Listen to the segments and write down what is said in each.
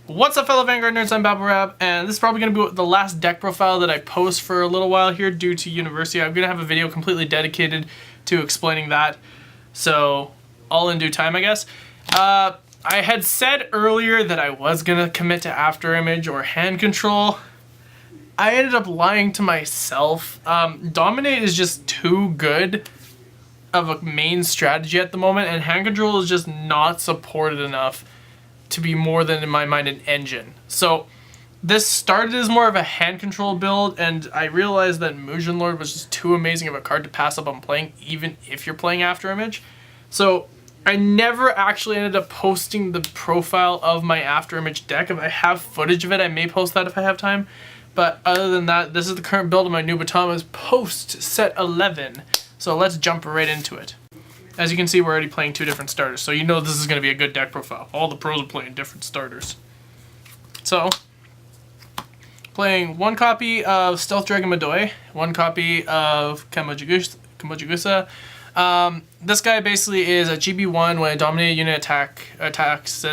What's up, fellow Vanguard nerds? I'm Babblerab, and this is probably going to be the last deck profile that I post for a little while here due to university. I'm going to have a video completely dedicated to explaining that, so all in due time, I guess. I had said earlier that I was going to commit to after image or hand control. I ended up lying to myself. Dominate is just too good of a main strategy at the moment, and hand control is just not supported enough to be more than, in my mind, an engine. So this started as more of a hand control build, and I realized that Mugen Lord was just too amazing of a card to pass up on playing, even if you're playing after image. So I never actually ended up posting the profile of my after image deck. If I have footage of it, I may post that if I have time. But other than that, this is the current build of my Nubatama's post set 11. So let's jump right into it. As you can see, we're already playing two different starters, so you know this is going to be a good deck profile. All the pros are playing different starters. So, playing one copy of Stealth Dragon Midoi, one copy of Kamojigusa. This guy basically is a GB1 when a dominated unit attacks.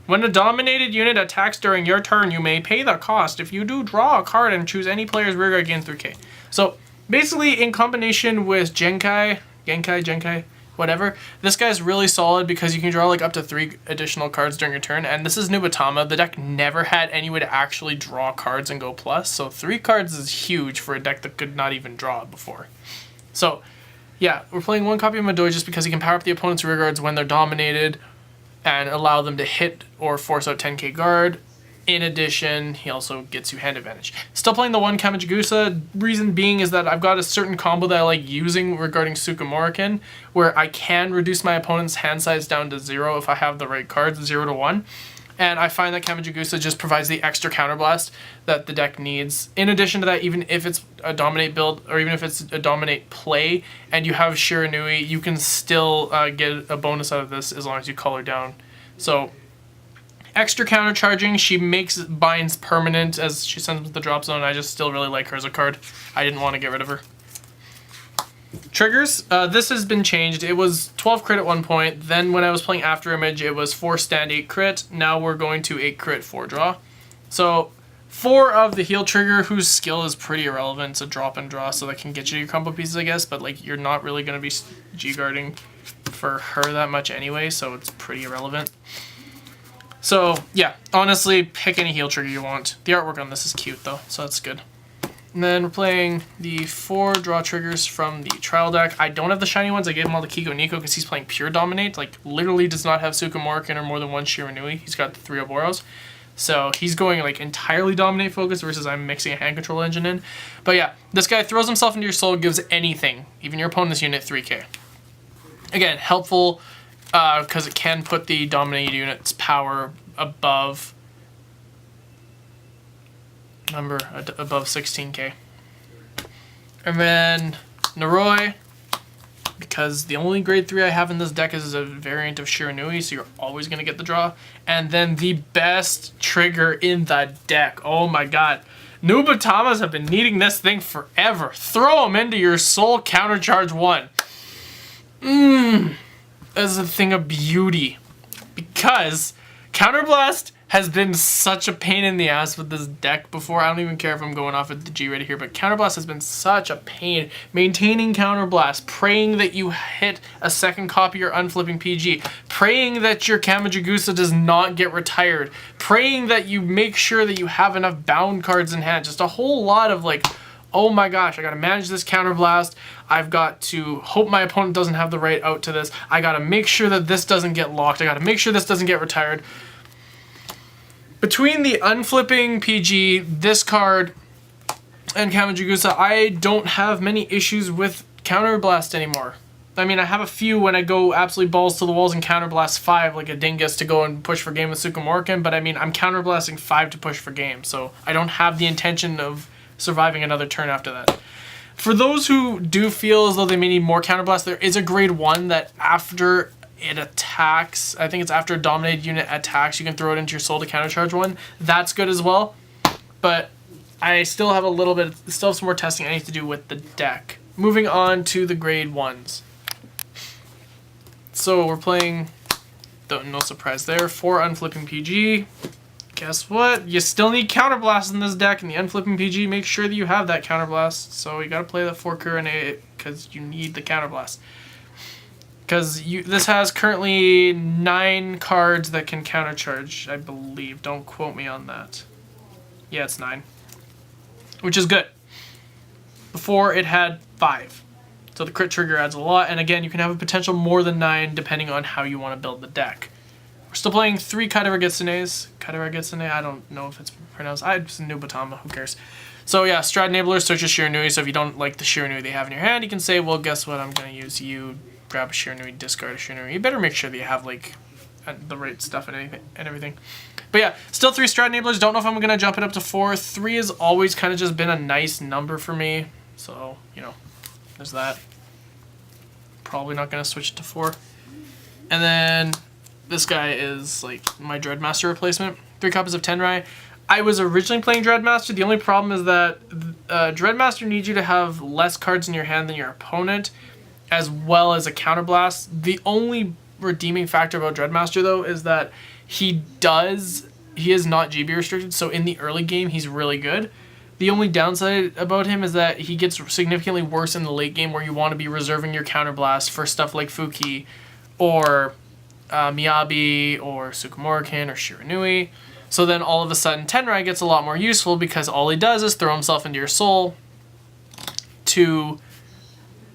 When a dominated unit attacks during your turn, you may pay the cost. If you do, draw a card and choose any player's rearguard gain 3k. So, basically, in combination with Genkai, whatever. This guy's really solid because you can draw like up to 3 additional cards during your turn, and this is Nubatama. The deck never had any way to actually draw cards and go plus, so 3 cards is huge for a deck that could not even draw before. So, yeah, we're playing one copy of Midoi just because he can power up the opponent's rearguards when they're dominated and allow them to hit or force out 10k guard. In addition, he also gets you hand advantage. Still playing the one Kamojigusa. Reason being is that I've got a certain combo that I like using regarding Sukamorikan, where I can reduce my opponent's hand size down to 0 if I have the right cards, 0 to 1. And I find that Kamojigusa just provides the extra counterblast that the deck needs. In addition to that, even if it's a dominate build, or even if it's a dominate play, and you have Shiranui, you can still get a bonus out of this as long as you call her down. So, extra counter charging, she makes binds permanent as she sends with the drop zone. I just still really like her as a card. I didn't want to get rid of her. Triggers, this has been changed. It was 12 crit at one point. Then when I was playing after image, it was 4 stand, 8 crit. Now we're going to 8 crit, 4 draw. So 4 of the heal trigger, whose skill is pretty irrelevant. It's a drop and draw, so that can get you your combo pieces, I guess. But like, you're not really going to be G-guarding for her that much anyway, so it's pretty irrelevant. So, yeah, honestly, pick any heal trigger you want. The artwork on this is cute, though, so that's good. And then we're playing the 4 draw triggers from the trial deck. I don't have the shiny ones. I gave him all the Kiko Nico because he's playing pure Dominate. Like, literally does not have Sukamorikan or more than 1 Shiranui. He's got the 3 Oboros. So, he's going, like, entirely Dominate focus versus I'm mixing a hand control engine in. But, yeah, this guy throws himself into your soul, gives anything, even your opponent's unit, 3k. Again, helpful because it can put the dominated unit's power above 16k. And then Naroi, because the only grade 3 I have in this deck is a variant of Shiranui, so you're always going to get the draw. And then the best trigger in the deck. Oh my god. Nubatamas have been needing this thing forever. Throw them into your soul, countercharge 1. That's a thing of beauty. Because Counterblast has been such a pain in the ass with this deck before. I don't even care if I'm going off at the G right here, but Counterblast has been such a pain. Maintaining Counterblast, praying that you hit a second copy or unflipping PG, praying that your Kamojigusa does not get retired, praying that you make sure that you have enough bound cards in hand. Just a whole lot of like, oh my gosh, I gotta manage this Counterblast. I've got to hope my opponent doesn't have the right out to this. I gotta make sure that this doesn't get locked. I gotta make sure this doesn't get retired. Between the unflipping PG, this card, and Kamojigusa, I don't have many issues with Counterblast anymore. I mean, I have a few when I go absolutely balls to the walls and Counterblast 5 like a dingus to go and push for game with Sukamorikan, but I mean, I'm Counterblasting 5 to push for game, so I don't have the intention of surviving another turn after that. For those who do feel as though they may need more Counterblast, there is a grade 1 that after it attacks, I think it's after a dominated unit attacks, you can throw it into your soul to countercharge 1. That's good as well, but I still have still have some more testing I need to do with the deck. Moving on to the grade 1s. So we're playing No surprise there. 4 unflipping PG. Guess what? You still need Counterblast in this deck, and the unflipping PG makes sure that you have that Counterblast. So you gotta play the 4 Kurane because you need the Counterblast. Because this has currently 9 cards that can countercharge, I believe. Don't quote me on that. Yeah, it's 9. Which is good. Before, it had 5. So the crit trigger adds a lot, and again, you can have a potential more than 9 depending on how you want to build the deck. We're still playing 3 Kataragitsunes. Kataragitsune, I don't know if it's pronounced. It's Nubatama, who cares? So yeah, Strat Enabler, search a Shiranui, so if you don't like the Shiranui they have in your hand, you can say, well, guess what, I'm going to use you, grab a Shiranui, discard a Shiranui. You better make sure that you have, like, the right stuff and everything. But yeah, still 3 Strat Enablers. Don't know if I'm going to jump it up to 4. 3 has always kind of just been a nice number for me. So, you know, there's that. Probably not going to switch it to 4. And then this guy is like my Dreadmaster replacement. 3 copies of Tenrai. I was originally playing Dreadmaster. The only problem is that Dreadmaster needs you to have less cards in your hand than your opponent, as well as a Counterblast. The only redeeming factor about Dreadmaster, though, is that he is not GB restricted, so in the early game, he's really good. The only downside about him is that he gets significantly worse in the late game, where you want to be reserving your Counterblast for stuff like Fuki, or Miyabi, or Sukumorikin, or Shiranui. So then all of a sudden, Tenrai gets a lot more useful, because all he does is throw himself into your soul to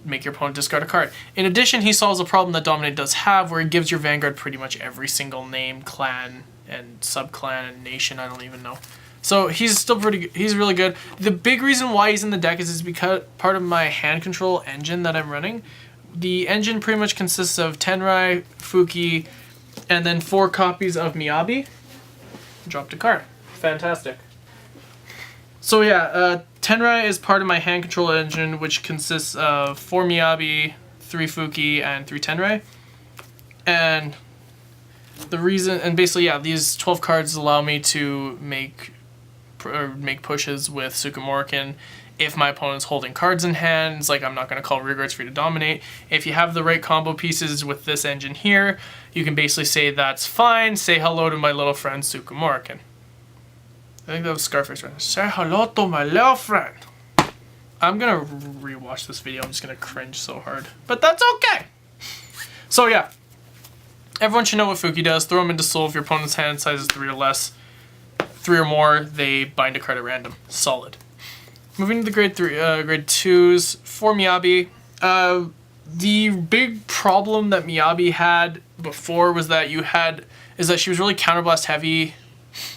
make your opponent discard a card. In addition, he solves a problem that Dominate does have, where he gives your Vanguard pretty much every single name, clan, and sub-clan, and nation, I don't even know. So he's still pretty good. He's really good. The big reason why he's in the deck is because part of my hand control engine that I'm running. The engine pretty much consists of Tenrai, Fuki, and then 4 copies of Miyabi. Dropped a card. Fantastic. So yeah, Tenrai is part of my hand control engine, which consists of 4 Miyabi, 3 Fuki, and 3 Tenrai. And the reason, and basically, yeah, these 12 cards allow me to make pushes with Sukumorikin if my opponent's holding cards in hand. It's like, I'm not going to call rearguards for you to dominate. If you have the right combo pieces with this engine here, you can basically say, that's fine, say hello to my little friend Sukumorikin. I think that was Scarface right? Say hello to my little friend. I'm going to rewatch this video. I'm just going to cringe so hard. But that's okay. So yeah. Everyone should know what Fuki does. Throw them into soul if your opponent's hand size is 3 or less. 3 or more, they bind a card at random. Solid. Moving to the grade 2s. For Miyabi, the big problem that Miyabi had before was that she was really Counterblast heavy.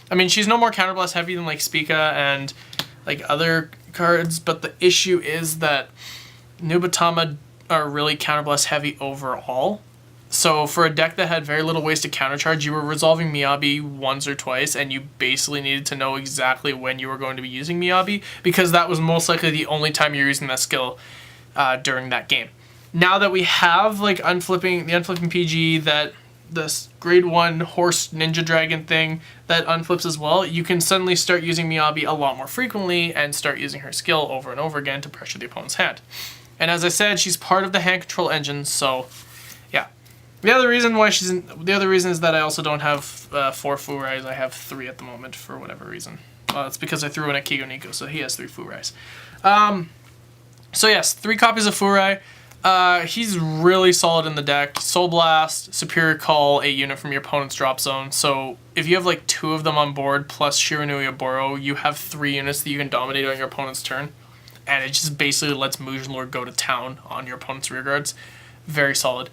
I mean, she's no more Counterblast heavy than like Spica and like other cards, but the issue is that Nubatama are really Counterblast heavy overall. So for a deck that had very little ways to countercharge, you were resolving Miyabi once or twice, and you basically needed to know exactly when you were going to be using Miyabi, because that was most likely the only time you're using that skill during that game. Now that we have like the unflipping PG, that this grade 1 horse ninja dragon thing that unflips as well, you can suddenly start using Miyabi a lot more frequently and start using her skill over and over again to pressure the opponent's hand. And as I said, she's part of the hand control engine, so yeah. The other reason is that I also don't have 4 Furais. I have 3 at the moment for whatever reason. It's because I threw in a Kigo Nico, so he has 3 Furais. So yes, 3 copies of Furai. He's really solid in the deck. Soul Blast, Superior Call, a unit from your opponent's drop zone. So if you have like 2 of them on board plus Shiranui Oboro, you have 3 units that you can dominate on your opponent's turn. And it just basically lets Mugen Lord go to town on your opponent's rearguards. Very solid.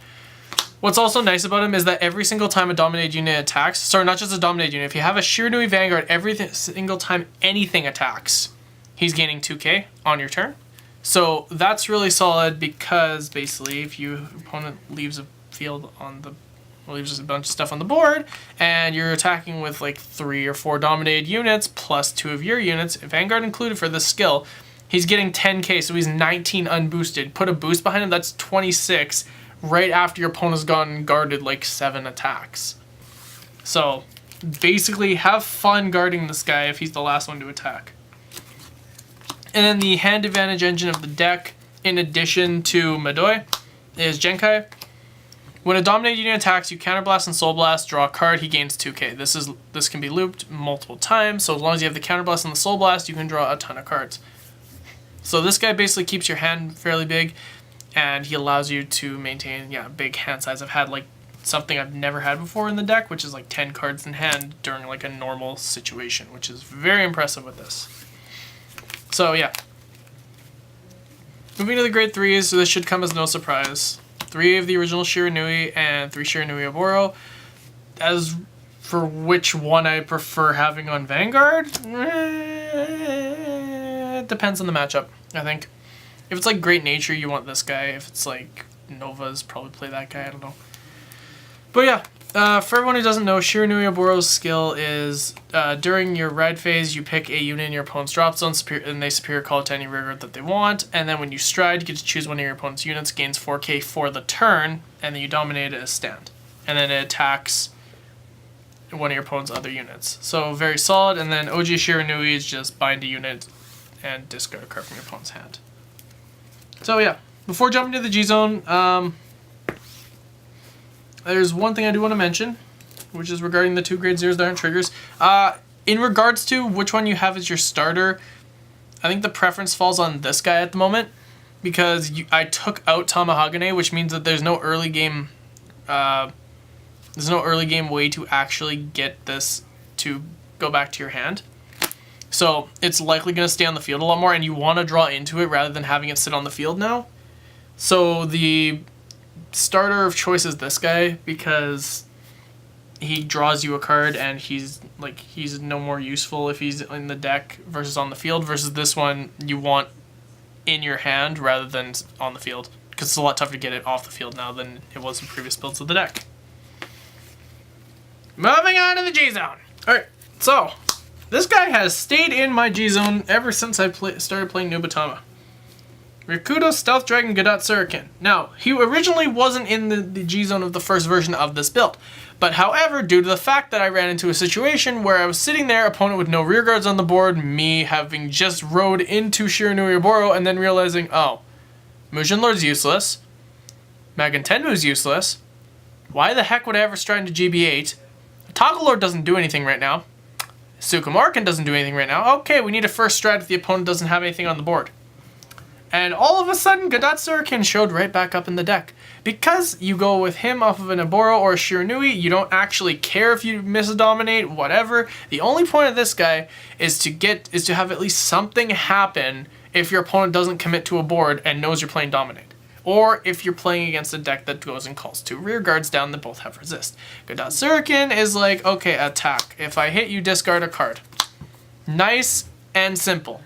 What's also nice about him is that every single time a dominated unit attacks, sorry, not just a dominated unit, if you have a Shiranui Vanguard, every single time anything attacks, he's gaining 2k on your turn. So that's really solid, because basically if your opponent leaves a field leaves just a bunch of stuff on the board, and you're attacking with like 3 or 4 dominated units plus 2 of your units, Vanguard included for this skill, he's getting 10k, so he's 19 unboosted. Put a boost behind him, that's 26. Right after your opponent's gotten guarded like 7 attacks. So basically have fun guarding this guy if he's the last one to attack. And then the hand advantage engine of the deck, in addition to Madoi, is Genkai. When a Dominate unit attacks, you Counterblast and Soul Blast, draw a card, he gains 2k. This can be looped multiple times, so as long as you have the Counterblast and the Soul Blast, you can draw a ton of cards. So this guy basically keeps your hand fairly big, and he allows you to maintain, big hand size. I've had like something I've never had before in the deck, which is like 10 cards in hand during like a normal situation, which is very impressive with this. So yeah. Moving to the grade 3s, so this should come as no surprise. 3 of the original Shiranui and 3 Shiranui Oboro. As for which one I prefer having on Vanguard, it depends on the matchup, I think. If it's like Great Nature, you want this guy. If it's like Novas, probably play that guy, I don't know. But yeah, for everyone who doesn't know, Shiranui Oboro's skill is during your ride phase, you pick a unit in your opponent's drop zone, and they superior call it to any rearguard that they want. And then when you stride, you get to choose one of your opponent's units, gains 4k for the turn, and then you dominate it as stand. And then it attacks one of your opponent's other units. So very solid. And then OG Shiranui is just bind a unit and discard a card from your opponent's hand. So yeah, before jumping to the G-Zone, there's one thing I do want to mention, which is regarding the 2 grade 0s that aren't triggers. In regards to which one you have as your starter, I think the preference falls on this guy at the moment, because I took out Tamahagane, which means that there's no early game way to actually get this to go back to your hand. So it's likely going to stay on the field a lot more, and you want to draw into it rather than having it sit on the field now. So the starter of choice is this guy, because he draws you a card and he's no more useful if he's in the deck versus on the field, versus this one you want in your hand rather than on the field, because it's a lot tougher to get it off the field now than it was in previous builds of the deck. Moving on to the G-Zone. Alright, so this guy has stayed in my G-Zone ever since I started playing Nubatama. Rikudo Stealth Dragon Gadat Suriken. Now, he originally wasn't in the G-Zone of the first version of this build, but however, due to the fact that I ran into a situation where I was sitting there, opponent with no rear guards on the board, me having just rode into Shiranui Oboro, and then realizing, oh, Mugen Lord's useless, Magen Tenmu's useless, why the heck would I ever stride into GB8? Toggle Lord doesn't do anything right now, Sukumarkin doesn't do anything right now, okay, we need a first stride if the opponent doesn't have anything on the board. And all of a sudden, Gadat Suriken showed right back up in the deck. Because you go with him off of an Oboro or a Shiranui, you don't actually care if you miss a Dominate, whatever. The only point of this guy is to have at least something happen if your opponent doesn't commit to a board and knows you're playing Dominate. Or if you're playing against a deck that goes and calls 2 rear guards down that both have resist. Gadat Suriken is like, okay, attack. If I hit you, discard a card. Nice and simple.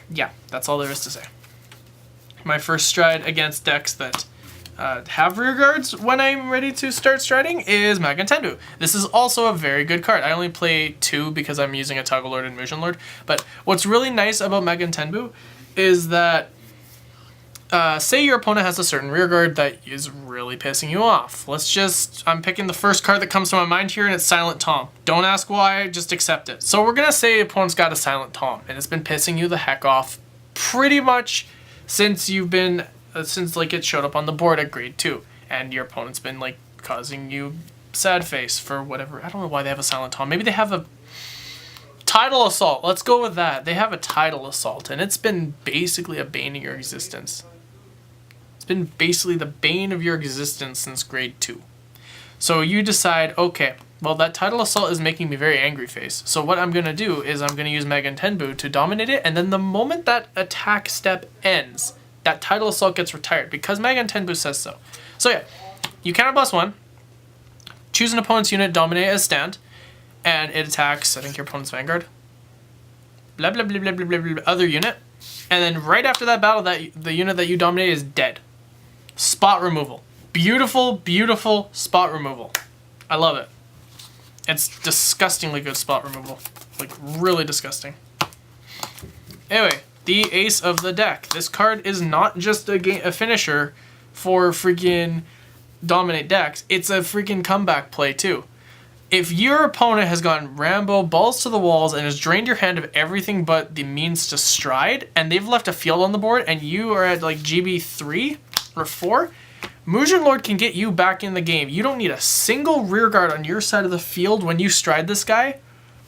Yeah, that's all there is to say. My first stride against decks that have rear guards when I'm ready to start striding is Magen Tenbu. This is also a very good card. I only play 2 because I'm using a Toggle Lord and Mugen Lord. But what's really nice about Magen Tenbu is that say your opponent has a certain rear guard that is really pissing you off. I'm picking the first card that comes to my mind here, and it's Silent Tom. Don't ask why, just accept it. So we're gonna say your opponent's got a Silent Tom, and it's been pissing you the heck off pretty much since like it showed up on the board at grade 2, and your opponent's been like causing you sad face for whatever. I don't know why they have a Silent Tom. Maybe they have a Tidal Assault. Let's go with that. They have a Tidal Assault, and it's been basically a bane of your existence. It's been basically the bane of your existence since grade 2. So you decide, okay, well that Tidal Assault is making me very angry face. So what I'm going to do is I'm going to use Magen Tenbu to dominate it, and then the moment that attack step ends, that Tidal Assault gets retired because Magen Tenbu says so. So yeah, you counterblast 1, choose an opponent's unit, dominate as stand, and it attacks, I think, your opponent's Vanguard. Blah, blah, blah, blah, blah, blah, blah, other unit. And then right after that battle, the unit that you dominate is dead. Spot removal. Beautiful, beautiful spot removal. I love it. It's disgustingly good spot removal. Like, really disgusting. Anyway, the ace of the deck. This card is not just a finisher for freaking dominate decks. It's a freaking comeback play, too. If your opponent has gone Rambo, balls to the walls, and has drained your hand of everything but the means to stride, and they've left a field on the board, and you are at like GB 3 or 4, Mugen Lord can get you back in the game. You don't need a single rear guard on your side of the field when you stride this guy.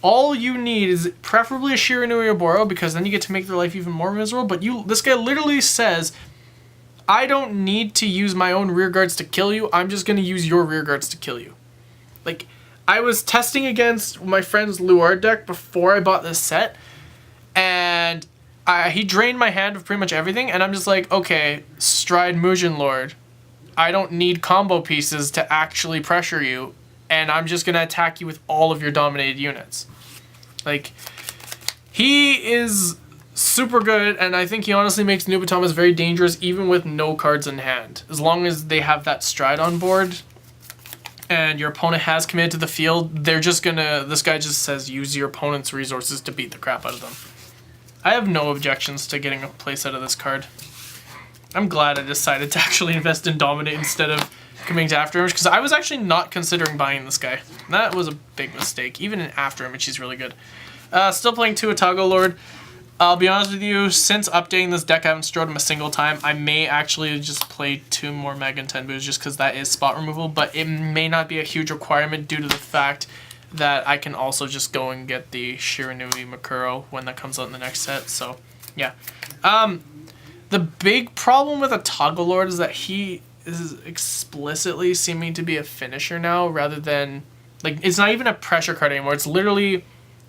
All you need is preferably a Shiranui or Boro, because then you get to make their life even more miserable. But this guy literally says, I don't need to use my own rear guards to kill you. I'm just going to use your rear guards to kill you. Like, I was testing against my friend's Luard deck before I bought this set, and he drained my hand of pretty much everything, and I'm just like, okay, stride Mugen Lord. I don't need combo pieces to actually pressure you, and I'm just going to attack you with all of your dominated units. Like, he is super good, and I think he honestly makes Nubatamas very dangerous even with no cards in hand. As long as they have that stride on board and your opponent has committed to the field, they're just gonna, this guy just says use your opponent's resources to beat the crap out of them. I have no objections to getting a playset of this card. I'm glad I decided to actually invest in Dominate instead of coming to Afterimage, because I was actually not considering buying this guy. That was a big mistake. Even in Afterimage, he's really good. Still playing 2 Otago Lord. I'll be honest with you, since updating this deck, I haven't strode him a single time. I may actually just play 2 more Megan Tenbus just because that is spot removal, but it may not be a huge requirement due to the fact that I can also just go and get the Shiranui Makuro when that comes out in the next set, so yeah. The big problem with Otago Lord is that he is explicitly seeming to be a finisher now rather than, like, it's not even a pressure card anymore. It's literally,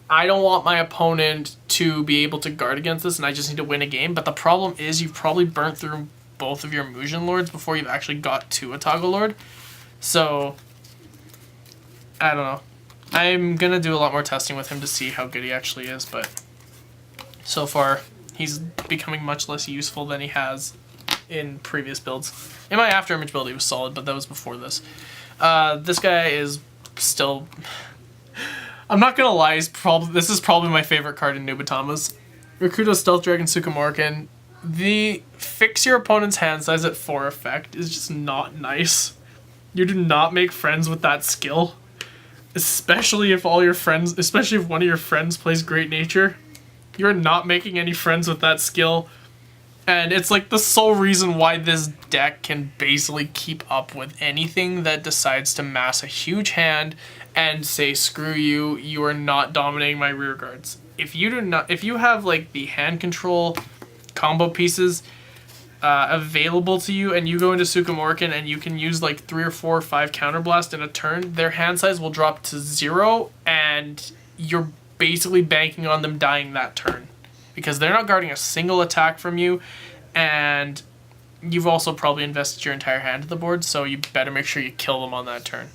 I don't want my opponent to be able to guard against this and I just need to win a game. But the problem is you've probably burnt through both of your Mugen Lords before you've actually got to Otago Lord. So, I don't know. I'm going to do a lot more testing with him to see how good he actually is, but so far he's becoming much less useful than he has in previous builds. In my Afterimage build he was solid, but that was before this. This guy is still... I'm not gonna lie, this is probably my favorite card in Nubatamas. Rakuto Stealth Dragon Sukamorkin. The fix your opponent's hand size at 4 effect is just not nice. You do not make friends with that skill. Especially if one of your friends plays Great Nature. You're not making any friends with that skill. And it's like the sole reason why this deck can basically keep up with anything that decides to mass a huge hand and say, screw you, you are not dominating my rear guards. If you have like the hand control combo pieces available to you and you go into Sukamorkin and you can use like 3 or 4 or 5 counterblast in a turn, their hand size will drop to 0 and you're basically banking on them dying that turn. Because they're not guarding a single attack from you, and you've also probably invested your entire hand to the board, so you better make sure you kill them on that turn.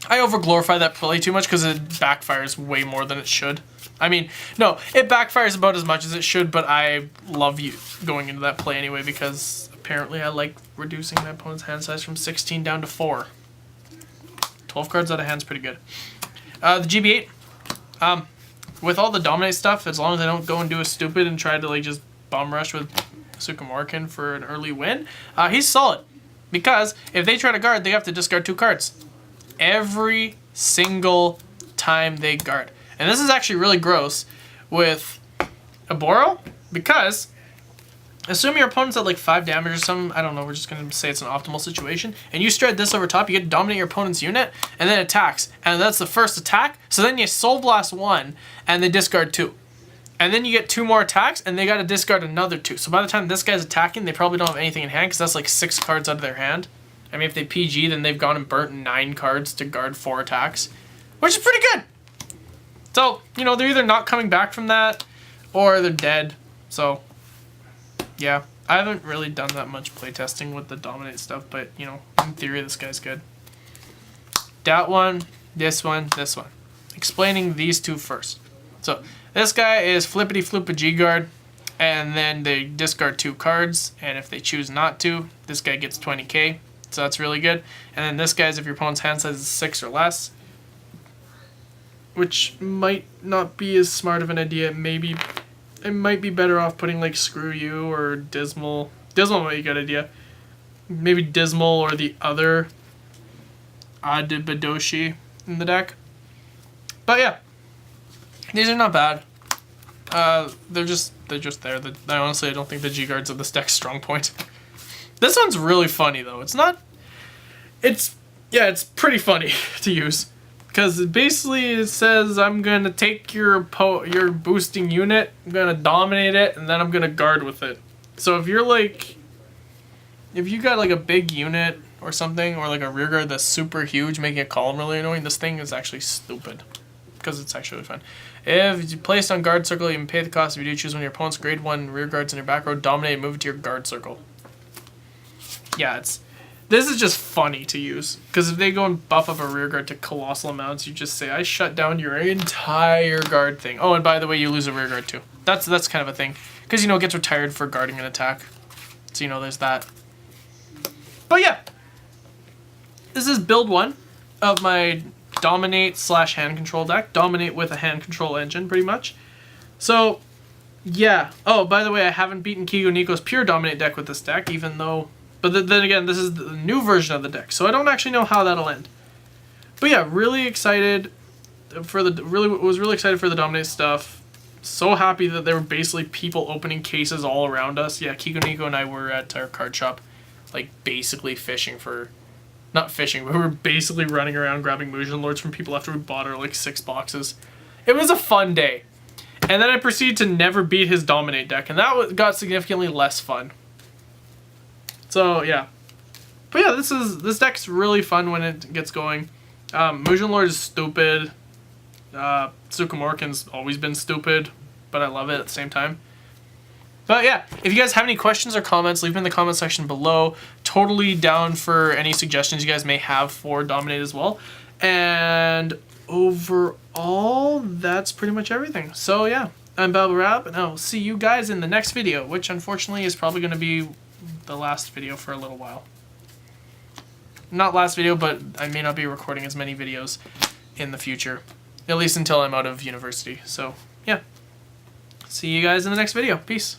I overglorify that play too much because it backfires way more than it should. I mean, no, it backfires about as much as it should, but I love you going into that play anyway because apparently I like reducing my opponent's hand size from 16 down to 4. 12 cards out of hand's pretty good. The GB8. With all the Dominate stuff, as long as I don't go and do a stupid and try to like just bum rush with Sukamorkin for an early win, he's solid. Because if they try to guard, they have to discard 2 cards. Every single time they guard. And this is actually really gross with a Boro, because assume your opponent's at like 5 damage or something, I don't know, we're just going to say it's an optimal situation, and you stride this over top, you get to dominate your opponent's unit, and then attacks, and that's the first attack, so then you Soul Blast 1, and they discard 2. And then you get 2 more attacks, and they got to discard another 2. So by the time this guy's attacking, they probably don't have anything in hand, because that's like 6 cards out of their hand. I mean, if they PG, then they've gone and burnt 9 cards to guard 4 attacks, which is pretty good. So, you know, they're either not coming back from that, or they're dead, so... yeah, I haven't really done that much playtesting with the Dominate stuff, but, you know, in theory, this guy's good. That one, this one, this one. Explaining these 2 first. So, this guy is Flippity Floop a G-Guard, and then they discard 2 cards, and if they choose not to, this guy gets 20k, so that's really good. And then this guy's if your opponent's hand size is 6 or less, which might not be as smart of an idea, maybe... it might be better off putting like Screw You or Dismal. Dismal might be a good idea. Maybe Dismal or the other Adibadoshi in the deck. But yeah, these are not bad. They're just there. Honestly, I don't think the G-Guards are this deck's strong point. This one's really funny though. It's not it's pretty funny to use. Because basically it says I'm going to take your boosting unit, I'm going to dominate it, and then I'm going to guard with it. So if you're like, if you got like a big unit or something, or like a rear guard that's super huge, making a column really annoying, this thing is actually stupid. Because it's actually fun. If you placed on guard circle, you can pay the cost if you do choose one of your opponent's grade 1 rear guards in your back row, dominate and move it to your guard circle. Yeah, this is just funny to use, because if they go and buff up a rear guard to colossal amounts, you just say, I shut down your entire guard thing. Oh, and by the way, you lose a rear guard too. That's kind of a thing, because, you know, it gets retired for guarding an attack. So, you know, there's that. But yeah, this is build 1 of my Dominate / hand control deck. Dominate with a hand control engine, pretty much. So, yeah. Oh, by the way, I haven't beaten Kigo Nico's pure Dominate deck with this deck, even though... But then again, this is the new version of the deck, so I don't actually know how that'll end. But yeah, really excited for was really excited for the Dominate stuff. So happy that there were basically people opening cases all around us. Yeah, Kigo Nico and I were at our card shop, like basically fishing for, not fishing, but we were basically running around grabbing Musion Lords from people after we bought our like 6 boxes. It was a fun day. And then I proceeded to never beat his Dominate deck, and that got significantly less fun. So yeah, but yeah, this deck's really fun when it gets going. Musion Lord is stupid. Sukamorkin's always been stupid, but I love it at the same time. But yeah, if you guys have any questions or comments, leave them in the comment section below. Totally down for any suggestions you guys may have for Dominate as well. And overall, that's pretty much everything. So yeah, I'm Babblerab, and I'll see you guys in the next video, which unfortunately is probably going to be the last video for a little while. Not last video, but I may not be recording as many videos in the future. At least until I'm out of university. So, yeah. See you guys in the next video. Peace.